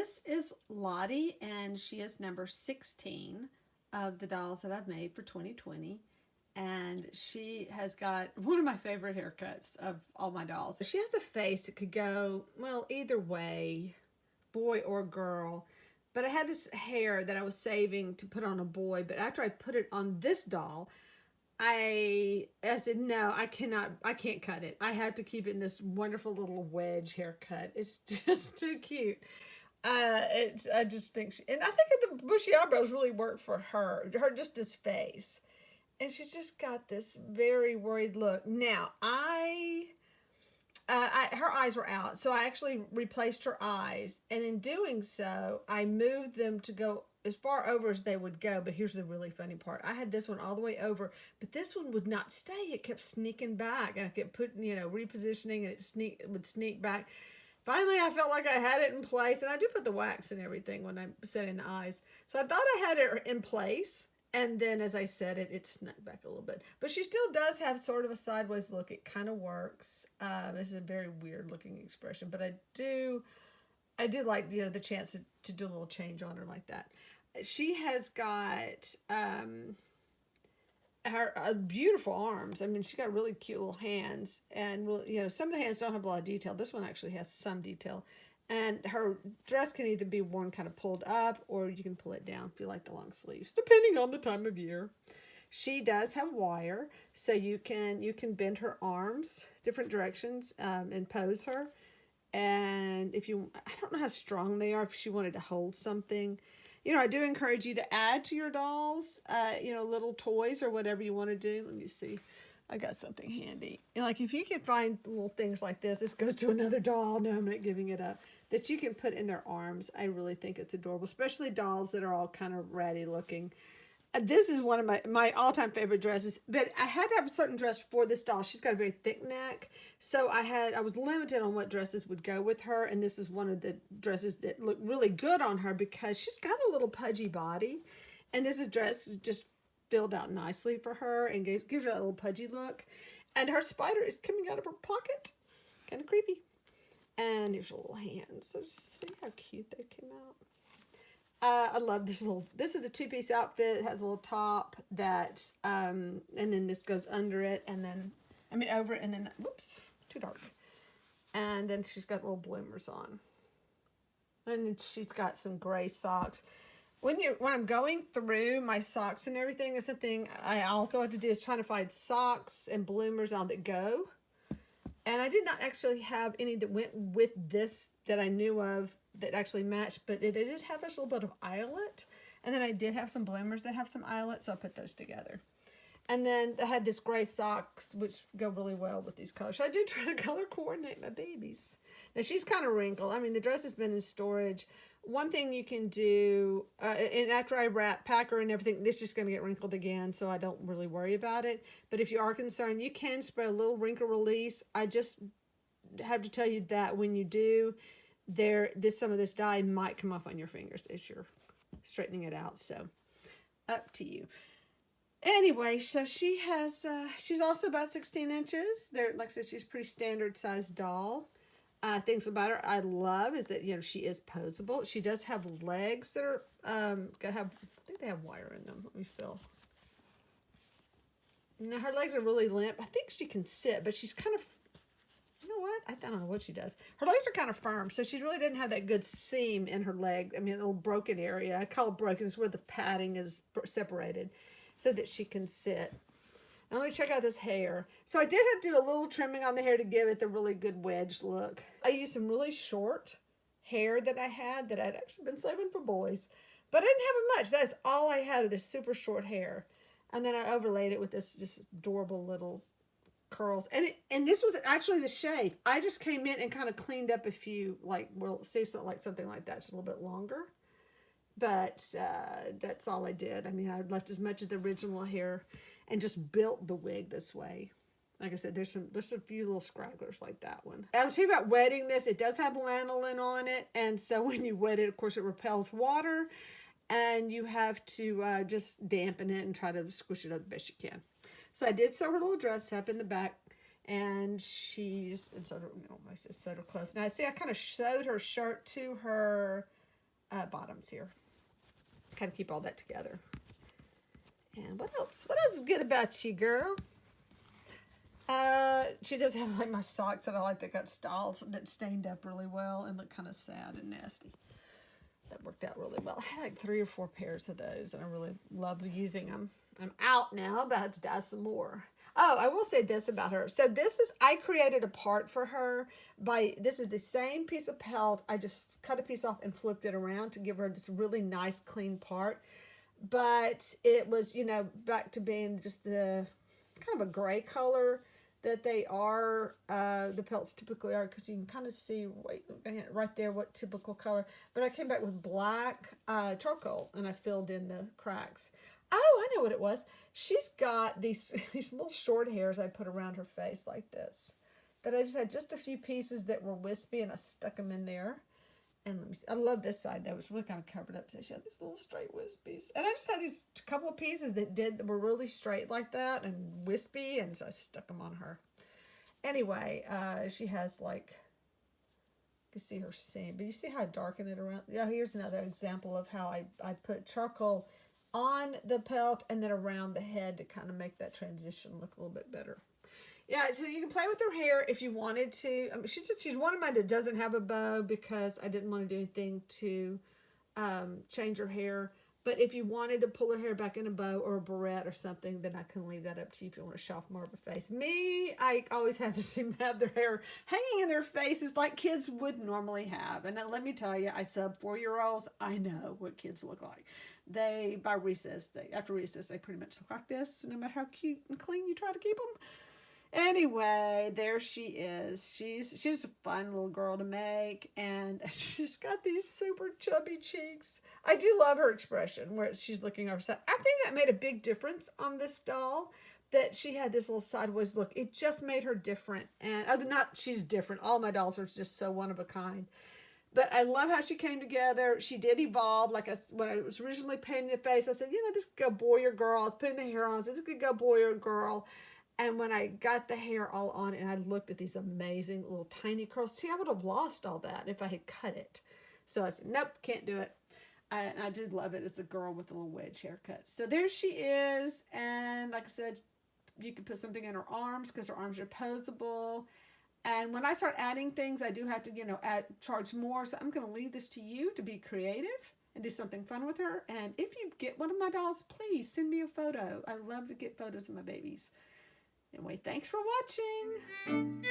This is Lottie, and she is number 16 of the dolls that I've made for 2020. And she has got one of my favorite haircuts of all my dolls. She has a face that could go, well, either way, boy or girl. But I had this hair that I was saving to put on a boy, but after I put it on this doll, I said, no, I can't cut it. I have to keep it in this wonderful little wedge haircut. It's just too cute. I just think, and I think the bushy eyebrows really work for her. Just this face. And she's just got this very worried look. Now, her eyes were out, so I actually replaced her eyes. And in doing so, I moved them to go as far over as they would go. But here's the really funny part. I had this one all the way over, but this one would not stay. It kept sneaking back, and I kept putting, repositioning, and it would sneak back. Finally, I felt like I had it in place, and I do put the wax and everything when I'm setting the eyes. So I thought I had it in place, and then as I said it, it snuck back a little bit. But she still does have sort of a sideways look. It kind of works. This is a very weird looking expression, but I do like, the chance to do a little change on her like that. She has got her beautiful arms. I mean, she's got really cute little hands, and some of the hands don't have a lot of detail. This one actually has some detail, and her dress can either be worn kind of pulled up, or you can pull it down if you like the long sleeves, depending on the time of year. She does have wire, so you can bend her arms different directions and pose her. And if you, I don't know how strong they are. If she wanted to hold something. I do encourage you to add to your dolls, little toys or whatever you want to do. Let me see. I got something handy. Like if you can find little things like this goes to another doll. No, I'm not giving it up. That you can put in their arms. I really think it's adorable, especially dolls that are all kind of ratty looking. This is one of my all-time favorite dresses, but I had to have a certain dress for this doll. She's got a very thick neck, so I was limited on what dresses would go with her, and this is one of the dresses that look really good on her because she's got a little pudgy body, and this dress just filled out nicely for her and gives her a little pudgy look, and her spider is coming out of her pocket, kind of creepy, and here's her little hands. So see how cute they came out. I love this this is a two-piece outfit. It has a little top that, and then this goes under it, and then, over it, and then, whoops, too dark. And then she's got little bloomers on. And then she's got some gray socks. When I'm going through my socks and everything, that's the thing I also have to do is trying to find socks and bloomers on that go. And I did not actually have any that went with this that I knew of that actually matched, but it did have this little bit of eyelet. And then I did have some bloomers that have some eyelet, so I put those together. And then I had this gray socks, which go really well with these colors. So I did try to color coordinate my babies. Now, she's kind of wrinkled. The dress has been in storage. One thing you can do, and after I pack her and everything, this is just going to get wrinkled again, so I don't really worry about it. But if you are concerned, you can spray a little wrinkle release. I just have to tell you that when you do, some of this dye might come off on your fingers as you're straightening it out. So up to you. Anyway, so she has, she's also about 16 inches. Like I said, she's a pretty standard sized doll. Things about her I love is that, she is posable. She does have legs that are, I think they have wire in them. Let me feel. Now her legs are really limp. I think she can sit, but she's kind of, what? I don't know what she does. Her legs are kind of firm, so she really didn't have that good seam in her leg. A little broken area. I call it broken. It's where the padding is separated so that she can sit. Now let me check out this hair. So I did have to do a little trimming on the hair to give it the really good wedge look. I used some really short hair that I had that I'd actually been saving for boys, but I didn't have it much. That's all I had of this super short hair. And then I overlaid it with this just adorable little curls, and this was actually the shape. I just came in and kind of cleaned up a few, something like that, just a little bit longer. But that's all I did. I left as much of the original hair and just built the wig this way. Like I said, there's a few little scragglers like that one. I was talking about wetting this. It does have lanolin on it, and so when you wet it, of course, it repels water, and you have to just dampen it and try to squish it up the best you can. So I did sew her little dress up in the back, and sewed her clothes. Now, see, I kind of sewed her shirt to her bottoms here. Kind of keep all that together. And what else? What else is good about you, girl? She does have like my socks that I like that got styled that stained up really well and look kind of sad and nasty. That worked out really well. I had like 3 or 4 pairs of those and I really love using them. I'm out now, about to dye some more. Oh, I will say this about her. So this is, I created a part for her by, this is the same piece of pelt. I just cut a piece off and flipped it around to give her this really nice clean part. But it was, you know, back to being just the kind of a gray color that they are, the pelts typically are, because you can kind of see right there what typical color. But I came back with black charcoal and I filled in the cracks. Oh, I know what it was. She's got these little short hairs I put around her face like this. That I just had just a few pieces that were wispy and I stuck them in there. And let me see. I love this side. That was really kind of covered up. So she had these little straight wispies. And I just had these couple of pieces that were really straight like that and wispy. And so I stuck them on her. Anyway, she has like, you can see her seam. But you see how I darken it around? Yeah, here's another example of how I put charcoal on the pelt and then around the head to kind of make that transition look a little bit better. Yeah, so you can play with her hair if you wanted to. I mean, she's one of mine that doesn't have a bow because I didn't want to do anything to change her hair. But if you wanted to pull her hair back in a bow or a barrette or something, then I can leave that up to you if you want to show off more of her face. Me, I always have to have their hair hanging in their faces like kids would normally have. And let me tell you, I sub 4-year-olds. I know what kids look like. They, by recess, after recess, they pretty much look like this, no matter how cute and clean you try to keep them. Anyway, there she is. She's a fun little girl to make, and she's got these super chubby cheeks. I do love her expression where she's looking over side. I think that made a big difference on this doll, that she had this little sideways look. It just made her different, and other than that, she's different. All my dolls are just so one of a kind. But I love how she came together. She did evolve. Like when I was originally painting the face, I said, you know, this could go boy or girl. I was putting the hair on. I said, this could go boy or girl. And when I got the hair all on and I looked at these amazing little tiny curls, see, I would have lost all that if I had cut it. So I said, nope, can't do it. And I did love it as a girl with a little wedge haircut. So there she is. And like I said, you can put something in her arms because her arms are posable. And when I start adding things, I do have to, you know, charge more. So I'm going to leave this to you to be creative and do something fun with her. And if you get one of my dolls, please send me a photo. I love to get photos of my babies. Anyway, thanks for watching.